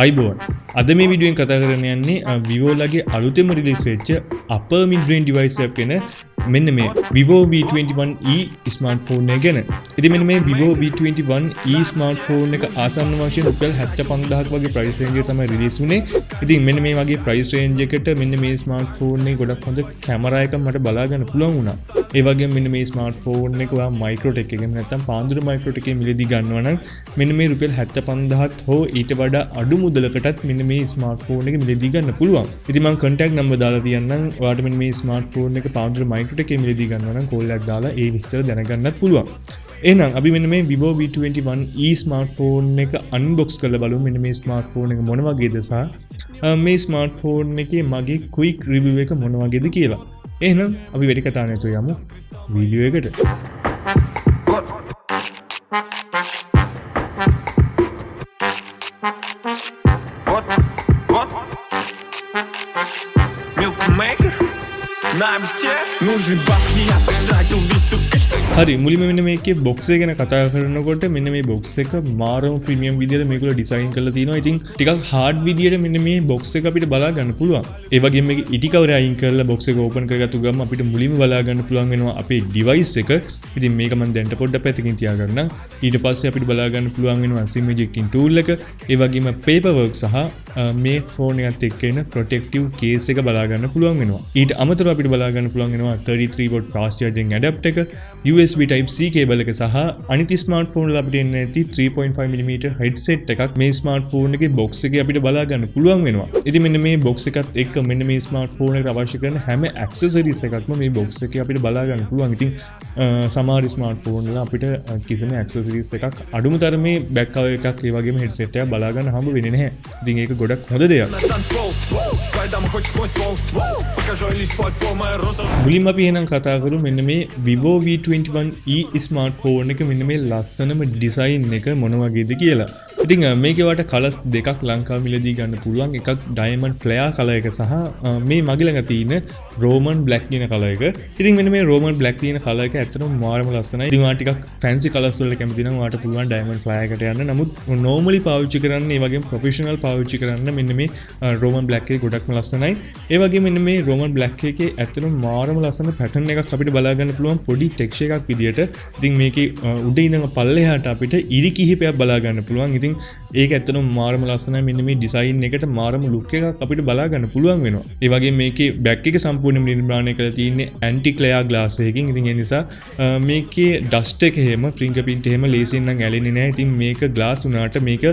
අයිබෝන් අද මේ වීඩියෝෙන් කතා කරන්න යන්නේ Vivo ලගේ අලුතෙන්ම රිලීස් වෙච්ච upper mid range device එකක් වෙන මෙන්න මේ Vivo V21e ස්මාර්ට්ෆෝන් එක ගැන. ඉතින් මෙන්න මේ Vivo V21e ස්මාර්ට්ෆෝන් එක ආසන්න වශයෙන් රුපියල් 75000ක් වගේ ප්‍රයිස් රේන්ජ් එක තමයි රිලීස් වුනේ. ඉතින් මෙන්න මේ වගේ ප්‍රයිස් රේන්ජ් එකට මෙන්න මේ ස්මාර්ට්ෆෝන් එක ගොඩක් හොඳ කැමරා එකක් මට බලා ගන්න පුළුවන් වුණා. ඒ වගේම මෙන්න මේ ස්මාර්ට්ෆෝන් එක ඔයා Microtec එකෙන් නැත්නම් Panadura Microtec එකෙන් මිලදී ගන්නවා නම් මෙන්න මේ රුපියල් 75000ත් හෝ ඊට වඩා අඩු මුදලකටත් මෙන්න මේ ස්මාර්ට්ෆෝන් එක මිලදී ගන්න පුළුවන්. ඉතින් මම contact number දාලා තියන්නම්. ඔයාලට මෙන්න මේ ස්මාර්ට්ෆෝන් එක Panadura Microtec එකෙන් මිලදී ගන්නවා නම් කෝල් එකක් දාලා ඒ විස්තර දැනගන්නත් පුළුවන්. එහෙනම් අපි මෙන්න මේ Vivo V21e ස්මාර්ට්ෆෝන් එක අන්බොක්ස් කරලා බලමු මෙන්න මේ ස්මාර්ට්ෆෝන් එක මොන වගේද සහ මේ ස්මාර්ට්ෆෝන් එකේ මගේ quick review එක මොන වගේද කියලා. එහෙනම් අපි වැඩි කතා නැතුව යමු වීඩියෝ එකට. හරි මුලින්ම මෙන්න මේකේ බොක්ස් එක ගැන කතා කරනකොට මෙන්න මේ බොක්ස් එක මාරම ප්‍රීමියම් විදියට මේගොල්ලෝ ඩිසයින් කරලා තිනවා. ඉතින් ටිකක් හાર્ඩ් විදියට මෙන්න මේ බොක්ස් එක අපිට බලා ගන්න පුළුවන්. ඒ වගේම මේකේ ඉටි කවර් අයින් කරලා බොක්ස් එක ඕපන් කරගත්තු ගමන් අපිට මුලින්ම බලා ගන්න පුළුවන් වෙනවා අපේ ඩිවයිස් එක. ඉතින් මේක මම දැන්ට පොඩ්ඩක් පැත්තකින් තියාගන්නම්. ඊට පස්සේ අපිට බලා ගන්න පුළුවන් වෙනවා SIM ejecting tool එක. ඒ වගේම paperwork සහ මේ ෆෝන් එකත් එක්ක එන protective case එක බලා ගන්න පුළුවන් වෙනවා. ඊට අමතරව අපිට බලා ගන්න පුළුවන් වෙනවා 33 watt fast charging adapter එක, USB type C cable එක සහ අනිත් ස්මාර්ට්ෆෝන් වල අපිට එන්නේ නැති 3.5mm headset එකක් මේ ස්මාර්ට්ෆෝන් එකේ box එකේ අපිට බලා ගන්න පුළුවන් වෙනවා. ඉතින් මෙන්න මේ box එකත් එක්ක මෙන්න මේ ස්මාර්ට්ෆෝන් එකට අවශ්‍ය කරන හැම accessories එකක්ම මේ box එකේ අපිට බලා ගන්න පුළුවන්. ඉතින් සමහර ස්මාර්ට්ෆෝන් වල අපිට කිසිම accessories එකක් අඩුම තරමේ back cover එකක් ඒ වගේම headset එකක් බලා ගන්න හම්බ වෙන්නේ නැහැ. ඉතින් ඒක ගොඩක් හොඳ දෙයක්. මුලින්ම අපි එහෙනම් කතා කරමු මෙන්න මේ Vivo V21e ස්මාර්ට්ෆෝන් එක මෙන්න මේ ලස්සනම ඩිසයින් එක මොන වගේද කියලා. ඉතින් මේකේ වට කලර්ස් දෙකක් ලංකාව මිලදී ගන්න පුළුවන්. එකක් ඩයමන්ඩ් ෆ්ලෙයාර් කලර් එක සහ මේ මගේ ළඟ තියෙන රෝමන් බ්ලැක් කියන කලර් එක. ඉතින් මෙන්න මේ රෝමන් බ්ලැක් කියන කලර් එක ඇත්තටම මාරම ලස්සනයි. ඉතින් ඔයාලා ටිකක් ෆැන්සි කලර්ස් වලට කැමති නම් ඔයාලට පුළුවන් ඩයමන්ඩ් ෆ්ලෙයාර් එකට යන්න. නමුත් නෝමලි පාවිච්චි කරන්න ඒ වගේම ප්‍රොෆෙෂනල් පාවිච්චි කරන්න මෙන්න මේ රෝමන් බ්ලැක් එක ගොඩක්ම ලස්සනයි. ඒ වගේම මෙන්න මේ රෝමන් බ්ලැක් එකේ ඇත්තටම මාරම ලස්සන පැටර්න් එකක් අපිට බලා ගන්න පුළුවන් පොඩි ටෙක්ස්චර් එකක් විදියට. ඉතින් මේකේ උඩ ඉඳන් පල්ලෙහාට අපිට ඉරි කිහිපයක් බලා ගන්න පුළුවන්. ඉතින් ඒක ඇත්තටම මාරම ලස්සනයි. මෙන්න මේ ඩිසයින් එකට මාරම ලුක් එකක් අපිට බලා ගන්න පුළුවන් වෙනවා. ඒ වගේම මේකේ බෑක් එක සම්පූර්ණයෙන්ම නිර්මාණය කරලා තියෙන්නේ ඇන්ටි ක්ලෙයාර් ග්ලාස් එකකින්. ඉතින් ඒ නිසා මේකේ ඩස්ට් එක එහෙම ෆින්ගර් ප්‍රින්ට් එහෙම ලේසියෙන් නම් ඇලෙන්නේ නැහැ. ඉතින් මේක ග්ලාස් උනාට මේක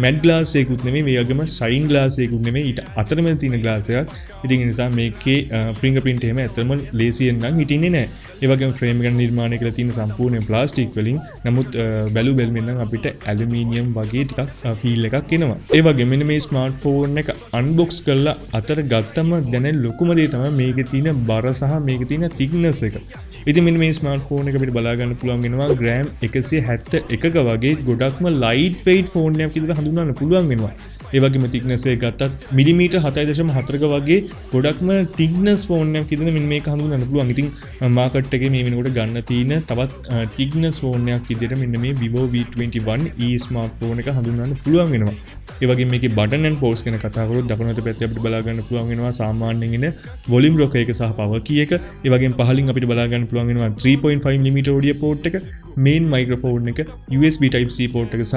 මැට් ග්ලාස් එකකුත් නෙමෙයි, මේ වගේම ෂයින් ග්ලාස් එකකුත් නෙමෙයි, ඊට අතරමැද තියෙන ග්ලාස් එකක්. ඉතින් ඒ නිසා මේකේ ෆින්ගර් ප්‍රින්ට් එහෙම ඇත්තම ලේසියෙන් නම් හිටින්නේ නැහැ. ඒ වගේම ෆ්‍රේම් එක නිර්මාණය කරලා තියෙන සම්පූර්ණ ප්ලාස්ටික් වලින්. නමුත් බැලු බැලමින් නම් අපිට ඇලුමිනියම් වගේ ටිකක් ෆීල් එකක් එනවා. ඒ වගේම මෙන්න මේ ස්මාර්ට්ෆෝන් එක අන්බොක්ස් කරලා අතර ගත්තම දැනෙන ලොකුම දේ තමයි මේකේ තියෙන බර සහ මේකේ තියෙන thickness එක. ඉතින් මෙන්න මේ ස්මාර්ට්ෆෝන් එක අපිට බලා ගන්න පුළුවන් වෙනවා ග්‍රෑම් 171ක වගේ ගොඩක්ම ලයිට් වෙයිට් ෆෝන් එකක් විදිහට හඳුන්වන්න පුළුවන් වෙනවා. ඒ වගේම thickness එක ගත්තත් මිලිමීටර් 7.4ක වගේ ගොඩක්ම thickness ෆෝන් එකක් විදිහට මෙන්න මේක හඳුන්වන්න පුළුවන්. ඉතින් මාකට් එකේ මේ වෙනකොට ගන්න තියෙන තවත් thickness ෆෝන් එකක් විදිහට මෙන්න මේ Vivo V21e ස්මාර්ට්ෆෝන් එක හඳුන්වන්න පුළුවන් වෙනවා. ඒ වගේම මේකේ බටන් ඇන්ඩ් පෝස් ගැන කතා කරොත් දකුණු අත පැත්තේ අපිට බලා ගන්න පුළුවන් වෙනවා සාමාන්‍යයෙන් එන වොලියුම් රොකර් එක සහ පවර් කී එක. ඒ වගේම පහලින් අපිට බලා ගන්න පුළුවන් වෙනවා 3.5mm ඔඩියෝ පෝට් එක, මේන් මයික්‍රොෆෝන් එක, USB type C පෝට් එක සහ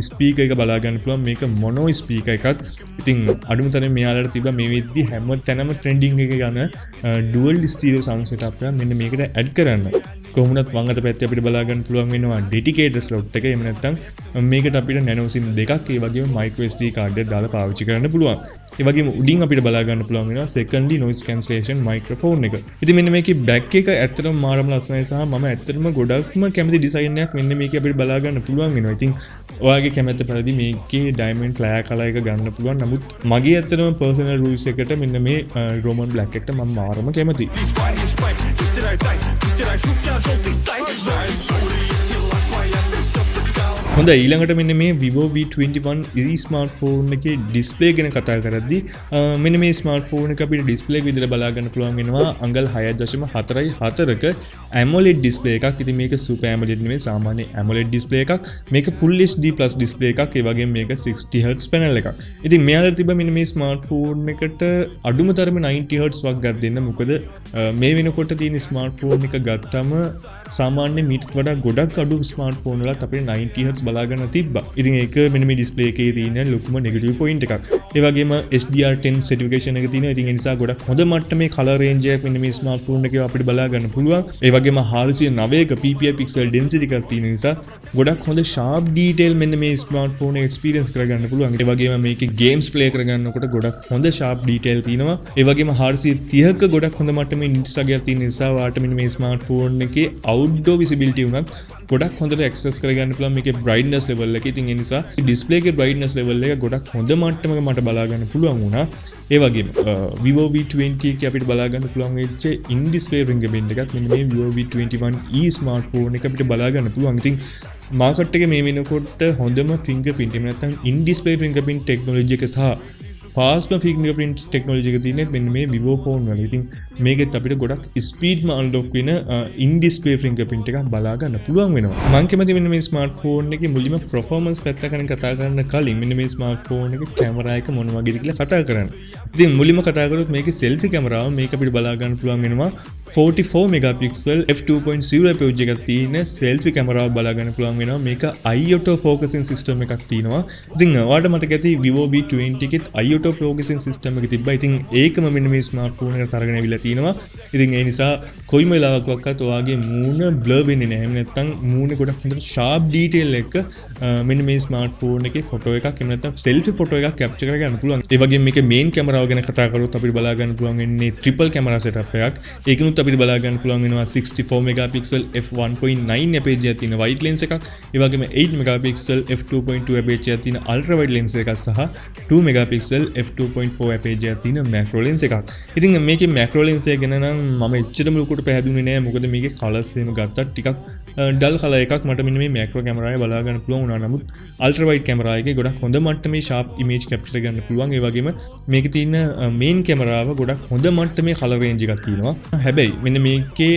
ස්පීකර් එක බලා ගන්න පුළුවන්. මේක මොනෝ ස්පීකර් එකක්. ඉතින් අඩුම තරමේ මෙයාලට තිබ්බා මේ වෙද්දි හැම තැනම ට්‍රෙන්ඩින් එක ගන්න ඩුවල් ස්ටීරියෝ සවුන්ඩ් සෙටප් එක මෙන්න මේකට ඇඩ් කරන්න. කොහොමවත් වම් අත පැත්තේ අපිට බලා ගන්න පුළුවන් වෙනවා ඩෙඩිකේටඩ් ස්ලොට් එක. එහෙම නැත්නම් මේකට අපිට නැනෝ සිම් දෙකක් ඒ වගේම මයික්‍රෝ SD කාඩ් එක දාලා පාවිච්චි කරන්න පුළුවන්. ඒ වගේම උඩින් අපිට බලා ගන්න පුළුවන් වෙනවා secondly noise cancellation microphone එක. ඉතින් මෙන්න මේකේ back එක ඇත්තටම මාරම ලස්සනයි සහ මම ඇත්තටම ගොඩක්ම කැමති ඩිසයින් එකක් මෙන්න මේකේ අපිට බලා ගන්න පුළුවන් වෙනවා. ඉතින් ඔයාගේ කැමැත්ත පරිදි මේකේ diamond flare color එක ගන්න පුළුවන්. නමුත් මගේ ඇත්තටම personal rules එකට මෙන්න මේ roman black එකට මම මාරම කැමතියි. හොඳයි ඊළඟට මෙන්න මේ Vivo V21e ස්මාර්ට්ෆෝන් එකේ ඩිස්ප්ලේ ගැන කතා කරද්දී මෙන්න මේ ස්මාර්ට්ෆෝන් එක අපිට ඩිස්ප්ලේ එක විදිහට බලා ගන්න පුළුවන් වෙනවා අඟල් 6.4ක AMOLED ඩිස්ප්ලේ එකක්. ඉතින් මේක Super AMOLED නෙමෙයි සාමාන්‍ය AMOLED ඩිස්ප්ලේ එකක්. මේක Full HD+ ඩිස්ප්ලේ එකක්. ඒ වගේම මේක 60 Hz පැනල් එකක්. ඉතින් මෙයාලට තිබ්බ මෙන්න මේ ස්මාර්ට්ෆෝන් එකට අඩුම තරමේ 90 Hz වක් ගන්න දෙන්න. මොකද මේ වෙනකොට තියෙන ස්මාර්ට්ෆෝන් එක ගත්තම සාමාන්‍ය මීටත් වඩා ගොඩක් අඩු ස්මාර්ට්ෆෝන් වලත් අපිට 90 Hz බලා ගන්න තිබ්බා. ඉතින් ඒක මෙන්න මේ ඩිස්ප්ලේ එකේ තියෙන ලොකුම නෙගටිව් පොයින්ට් එකක්. ඒ වගේම HDR10 සර්ටිෆිකේෂන් එක තියෙනවා. ඉතින් ඒ නිසා ගොඩක් හොඳ මට්ටමේ කලර් රේන්ජ් එකක් මෙන්න මේ ස්මාර්ට්ෆෝන් එකේ අපිට බලා ගන්න පුළුවන්. ඒ වගේම 409ක PPI පික්සල් ඩෙන්සිටි එකක් තියෙන නිසා ගොඩක් හොඳ ෂාර්ප් ඩීටේල් මෙන්න මේ ස්මාර්ට්ෆෝන් එක එක්ස්පීරියන්ස් කරගන්න පුළුවන්. ඒ වගේම මේකේ ගේම්ස් ප්ලේ කරගන්නකොට ගොඩක් හොඳ ෂාර්ප් ඩීටේල් තියෙනවා. ඒ වගේම 430ක ගොඩක් හොඳ මට්ටමේ නිට්ස් අගයක් තියෙන නිසා වාට මෙන්න මේ ස්මාර්ට්ෆෝන් එකේ outdoor visibility උනත් ගොඩක් හොඳට ඇක්සස් කරගන්න පුළුවන් මේකේ brightness level එක. ඉතින් ඒ නිසා ඩිස්ප්ලේ එකේ brightness level එක ගොඩක් හොඳ මට්ටමක මට බලා ගන්න පුළුවන් වුණා. ඒ වගේම Vivo V20 එකේ අපිට බලා ගන්න පුළුවන් වෙච්ච in display fingerprint එකක් මෙන්න මේ Vivo V21e ස්මාර්ට්ෆෝන් එක අපිට බලා ගන්න පුළුවන්. ඉතින් මාකට් එකේ මේ වෙනකොට හොඳම fingerprint එහෙම නැත්නම් in display fingerprint technology එක සහ ෆාස්ට්ම ෆින්ගර්ප්‍රින්ට් ටෙක්නොලොජි එක තියෙන්නේ මෙන්න මේ Vivo ෆෝන් වල. ඉතින් මේකෙත් අපිට ගොඩක් ස්පීඩ්ම අන්ලොක් වෙන ඉන් ඩිස්ප්ලේ ෆින්ගර්ප්‍රින්ට් එකක් බලා ගන්න පුළුවන් වෙනවා. මම කැමති මෙන්න මේ ස්මාර්ට්ෆෝන් එකේ මුලින්ම performance පැත්ත ගැන කතා කරන්න කලින් මෙන්න මේ ස්මාර්ට්ෆෝන් එකේ කැමරා එක මොන වගේද කියලා කතා කරන්න. ඉතින් මුලින්ම කතා කරොත් මේකේ selfie කැමරාව මේක අපිට බලා ගන්න පුළුවන් වෙනවා 44 megapixel f2.0 aperture එකක් තියෙන selfie කැමරාව බලා ගන්න පුළුවන් වෙනවා. මේක auto focusing system එකක් තියෙනවා. ඉතින් ඔයාලට මතක ඇති Vivo V20 එකෙත් auto focusing system එක තිබ්බා. ඉතින් ඒකම මෙන්න මේ ස්මාර්ට්ෆෝන් එකට අරගෙන අවිලා තිනවා. ඉතින් ඒ නිසා කොයිම වෙලාවකවත් ඔයාගේ මූණ බ්ලර් වෙන්නේ නැහැ. එහෙම නැත්නම් මූණේ ගොඩක් හොඳට sharp detail එක මෙන්න මේ ස්මාර්ට්ෆෝන් එකේ ෆොටෝ එකක් එහෙම නැත්නම් selfie ෆොටෝ එකක් capture කරගන්න පුළුවන්. ඒ වගේම මේකේ main කැමරාව ගැන කතා කරොත් අපිට බලා ගන්න පුළුවන් වෙන්නේ triple camera setup එකක්. ඒකනුත් අපිට බලා ගන්න පුළුවන් වෙනවා 64 megapixel f1.9 aperture එකක් තියෙන wide lens එකක්. ඒ වගේම 8 megapixel f2.2 aperture එකක් තියෙන ultra wide lens එකක් සහ 2 megapixel f2.4 aperture එකක් තියෙන macro lens එකක්. ඉතින් මේකේ macro lens එක ගැන නම් මම එච්චරම ලොකුට පැහැදුනේ නෑ. මොකද මේකේ colors එහෙම ගත්තත් ටිකක් dull color එකක් මට මෙන්න මේ macro camera එක බලා ගන්න පුළුවන් වුණා. නමුත් ultra wide camera එකේ ගොඩක් හොඳ මට්ටමේ sharp image capture ගන්න පුළුවන්. ඒ වගේම මේකේ තියෙන main කැමරාව ගොඩක් හොඳ මට්ටමේ color range එකක් තියෙනවා. හැබැයි මෙන්න මේකේ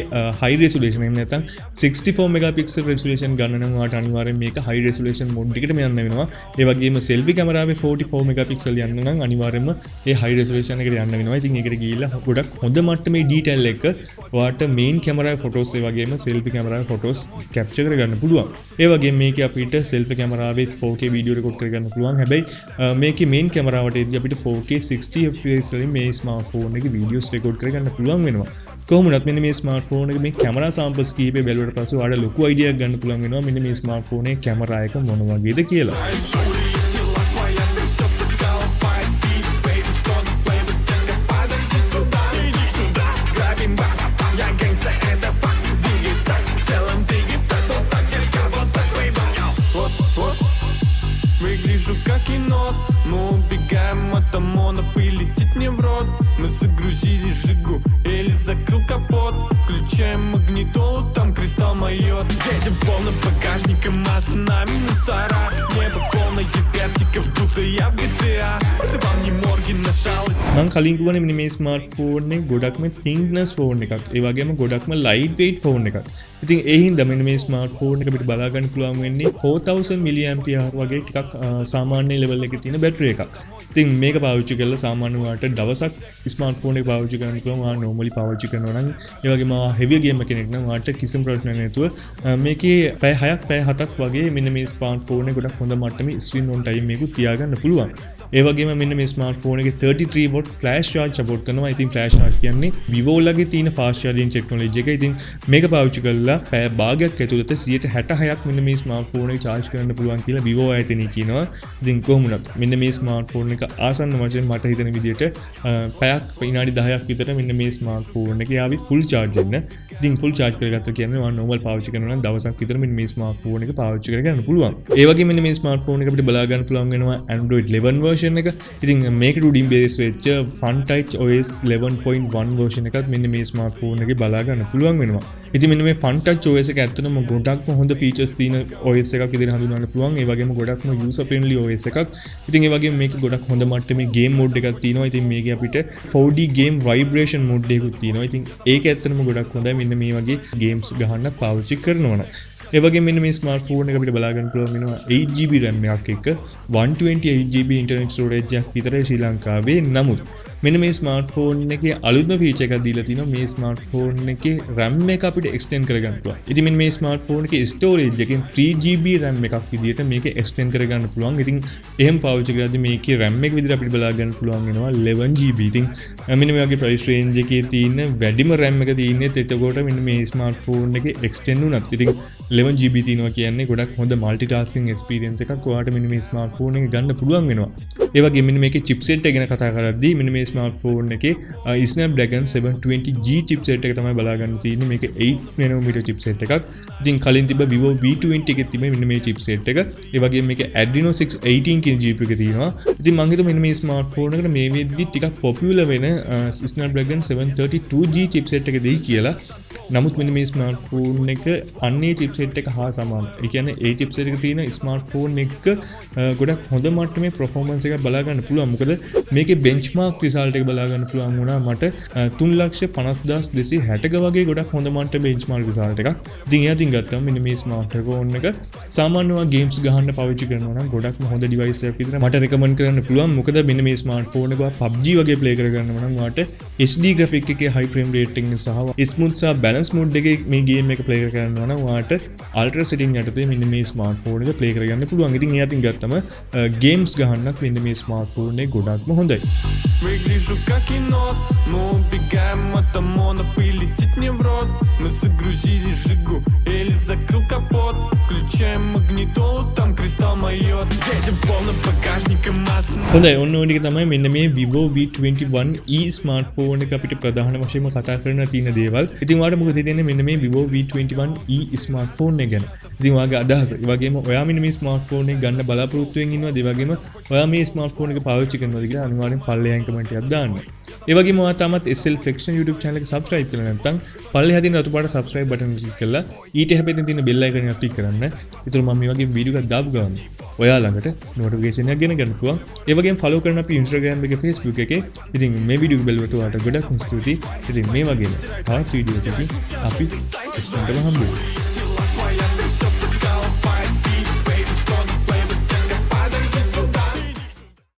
high resolution එහෙම නැත්නම් 64 megapixel resolution ගන්න නම් ඔයාලට අනිවාර්යෙන් මේක high resolution mode එකටම යන්න වෙනවා. ඒ වගේම selfie කැමරාවේ 44 megapixel යන්න නම් අනිවාර්යෙන්ම ඒ high resolution එකට යන්න වෙනවා. ඉතින් ඒකට ගිහිල්ලා ගොඩක් හොඳ මට්ටමේ detail එක ඔයාලට main කැමරාවේ photos ඒ වගේම selfie කැමරාවේ photos capture කරගන්න පුළුවන්. ඒ වගේම මේකේ අපිට selfie කැමරාවේ 4K video record කරගන්න පුළුවන්. හැබැයි මේකේ main කැමරාවට එද්දී අපිට 4K 60 fps වලින් මේ ස්මාර්ට්ෆෝන් එකේ videos record කරගන්න පුළුවන් වෙනවා. කොහොමුණත් මෙන්න මේ ස්මාර්ට්ෆෝන් එකේ මේ කැමරා සාම්පල්ස් කීපේ බැලුවට පස්සේ ඔයාලට ලොකු අයිඩියාවක් ගන්න පුළුවන් වෙනවා මෙන්න මේ ස්මාර්ට්ෆෝන් එකේ කැමරා එක මොන වගේද කියලා. Как енот, мы убегаем от ОМОНа, полетит мне в рот. Мы загрузили Жигу, Эль закрыл капот. Включаем магнитолу, там кристалл моет. Едем с полным багажником, а за нами мусора. Небо полное вертиков, будто я в GTA. Это вам не морги на жалость. මම කලින් කිව්වනේ මෙන්න මේ ස්මාර්ට්ෆෝන් එක ගොඩක්ම thickness ෆෝන් එකක්. ඒ වගේම ගොඩක්ම light weight ෆෝන් එකක්. ඉතින් ඒ හින්දා මෙන්න මේ ස්මාර්ට්ෆෝන් එක අපිට බලා ගන්න පුළුවන් වෙන්නේ 4000 mAh වගේ ටිකක් සාමාන්‍ය level එකේ තියෙන බැටරි එකක්. ඉතින් මේක පාවිච්චි කරලා සාමාන්‍ය වාට දවසක් ස්මාර්ට්ෆෝන් එක පාවිච්චි කරන්න පුළුවන්. ආ normally පාවිච්චි කරනවා නම් ඒ වගේම heavy game කෙනෙක් නම් වාට කිසිම ප්‍රශ්නයක් නැතුව මේකේ පැය 6ක් පැය 7ක් වගේ මෙන්න මේ ස්මාර්ට්ෆෝන් එක ගොඩක් හොඳ මට්ටමේ screen on time එකක් තියාගන්න පුළුවන්. ඒ වගේම මෙන්න මේ ස්මාර්ට්ෆෝන් එකේ 33 watt flash charge support කරනවා. ඉතින් flash charge කියන්නේ Vivo ලගේ තියෙන fast charging technology එක. ඉතින් මේක පාවිච්චි කරලා පැය භාගයක් ඇතුළත 66ක් මෙන්න මේ ස්මාර්ට්ෆෝන් එක charge කරන්න පුළුවන් කියලා Vivo ආයතනය කියනවා. ඉතින් කොහොමුණත් මෙන්න මේ ස්මාර්ට්ෆෝන් එක ආසන්න වශයෙන් මට හිතෙන විදිහට පැයක් විනාඩි 10ක් විතර මෙන්න මේ ස්මාර්ට්ෆෝන් එකේ ආවි full charge වෙන්න. ඉතින් full charge කරගත්තා කියන්නේ මම normal පාවිච්චි කරනවා නම් දවසක් විතර මෙන්න මේ ස්මාර්ට්ෆෝන් එක පාවිච්චි කරගන්න පුළුවන්. ඒ වගේම මෙන්න මේ ස්මාර්ට්ෆෝන් එක අපිට බලා ගන්න පුළුවන් වෙනවා Android 11 version එක. ඉතින් මේක 2D base වෙච්ච Fun Touch OS 11.1 version එකත් මෙන්න මේ ස්මාර්ට්ෆෝන් එකේ බලා ගන්න පුළුවන් වෙනවා. ඉතින් මෙන්න මේ Fun Touch OS එක ඇත්තටම ගොඩක්ම හොඳ features තියෙන OS එකක් විදිහට හඳුන්වන්න පුළුවන්. ඒ වගේම ගොඩක්ම user friendly OS එකක්. ඉතින් ඒ වගේම මේකේ ගොඩක් හොඳ මට්ටමේ game mode එකක් තියෙනවා. ඉතින් මේකේ අපිට 4D game vibration mode එකකුත් තියෙනවා. ඉතින් ඒක ඇත්තටම ගොඩක් හොඳයි මෙන්න මේ වගේ games ගහන්න පාවිච්චි කරනවා නම්. ඒ වගේම මෙන්න මේ ස්මාර්ට්ෆෝන් එක අපිට බලා ගන්න පුළුවන් වෙනවා 8GB RAM එකක් එක්ක 128GB ඉන්ටර්නෙට් ස්ටෝරේජ් එකක් විතරයි ශ්‍රී ලංකාවේ. නමුත් මෙන්න මේ ස්මාර්ට්ෆෝන් එකේ අලුත්ම ෆීචර් එකක් දීලා තිනවා. මේ ස්මාර්ට්ෆෝන් එකේ RAM එක අපිට එක්ස්ටෙන්ඩ් කරගන්න පුළුවන්. ඉතින් මෙන්න මේ ස්මාර්ට්ෆෝන් එකේ ස්ටෝරේජ් එකෙන් 3GB RAM එකක් විදියට මේක එක්ස්ටෙන්ඩ් කරගන්න පුළුවන්. ඉතින් එහෙම පාවිච්චි කරද්දී මේකේ RAM එක විදියට අපිට බලා ගන්න පුළුවන් වෙනවා 11GB. ඉතින් මෙන්න මේ වගේ ප්‍රයිස් රේන්ජ් එකේ තියෙන වැඩිම RAM එක තියෙන්නේ එතකොට මෙන්න මේ ස්මාර්ට්ෆෝන් එකේ එක්ස්ටෙන්ඩ් වුණත් ඉතින් 11GB තියෙනවා කියන්නේ ගොඩක් හොඳ මල්ටිටාස්කින් එක්ස්පීරියන්ස් එකක් ඔයාලට මෙන්න මේ ස්මාර්ට්ෆෝන් එක ගන්න පුළුවන් වෙනවා. ඒ වගේම මෙන්න මේකේ chipset එක ගැන කතා කරද්දී මෙන්න මේ ස්මාර්ට්ෆෝන් එකේ Snapdragon 720G chipset එක තමයි බලා ගන්න තියෙන්නේ. මේක 8nm chipset එකක්. ඉතින් කලින් තිබ්බ Vivo V20 එකේ තිබෙන මෙන්න මේ chipset එක. ඒ වගේම මේකේ Adreno 618 කියන GPU එක තියෙනවා. ඉතින් මම හිතුවා මෙන්න මේ ස්මාර්ට්ෆෝන් එකට මේ වෙද්දි ටිකක් පොපියුලර් වෙන Snapdragon 732G chipset එක දෙයි කියලා. නමුත් මෙන්න මේ ස්මාර්ට්ෆෝන් එක අන්නේ chipset එක හා සමානයි. ඒ කියන්නේ ඒ chipset එක තියෙන ස්මාර්ට්ෆෝන් එක ගොඩක් හොඳ මට්ටමේ performance එකක් බලා ගන්න පුළුවන්. මොකද මේකේ benchmark result එක බලා ගන්න පුළුවන් වුණා මට 3,50,260ක වගේ ගොඩක් හොඳ මට්ටමේ benchmark result එකක්. ඉතින් එයාටින් ගත්තම මෙන්න මේ ස්මාර්ට්ෆෝන් එක සාමාන්‍යව games ගහන්න පාවිච්චි කරනවා නම් ගොඩක්ම හොඳ device එකක් විදිහට මට recommend කරන්න පුළුවන්. මොකද මෙන්න මේ ස්මාර්ට්ෆෝන් එක PUBG වගේ play කරගන්නවා නම් ඔයාලට HD graphic එකේ high frame rate එකකින් සහ smooth සහ balance mode එකේ මේ game එක play කරගන්නවා නම් ඔයාලට ultra setting යටතේ මෙන්න මේ ස්මාර්ට්ෆෝන් එක play කරගන්න පුළුවන්. ඉතින් එයාටින් ගත්තම games ගහන්නත් මෙන්න මේ ස්මාර්ට්ෆෝන් එක ගොඩක්ම හොඳයි. Выгляжу как енот, мы убегаем от ОМОНа, полетит мне в рот. Мы загрузили Жигу, Элли закрыл капот. Включаем магнитолу, там кристалл моет. Едем в полном багажнике масса. හොඳයි ඔන්න ඔය ටික තමයි මෙන්න මේ Vivo V21e ස්මාර්ට්ෆෝන් එක අපිට ප්‍රධාන වශයෙන්ම කතා කරන්න තියෙන දේවල්. ඉතින් ඔයාලට මොකද හිතෙන්නේ මෙන්න මේ Vivo V21e ස්මාර්ට්ෆෝන් එක ගැන? ඉතින් ඔයාගේ අදහස, ඒ වගේම ඔයා මෙන්න මේ ස්මාර්ට්ෆෝන් එක ගන්න බලාපොරොත්තු වෙමින් ඉන්නවද? ඒ වගේම ඔයා මේ ස්මාර්ට්ෆෝන් එක පාවිච්චි කරනවද කියලා අනිවාර්යෙන් පල්ලෙහාන් කමෙන්ට් එකක් දාන්න. ඒ වගේම ඔයා තාමත් SL Section YouTube channel එක subscribe කරලා නැත්නම් පල්ලෙහා තියෙන රතු පාට subscribe button එක click කරලා ඊට හැපෙන්න තියෙන bell icon එක click කරන්න. ඒතර මම මේ වගේ වීඩියෝ එකක් දාපු ගමන් ඔයා ළඟට notification එකක් ගෙන ගන්න පුළුවන්. ඒ වගේම follow කරන්න අපි Instagram එකේ Facebook එකේ. ඉතින් මේ වීඩියෝ එක බැලුවට ඔයාලට ගොඩක් ස්තුතියි. ඉතින් මේ වගේම තවත් වීඩියෝ එකකින් අපි එක්කම හම්බ වෙමු.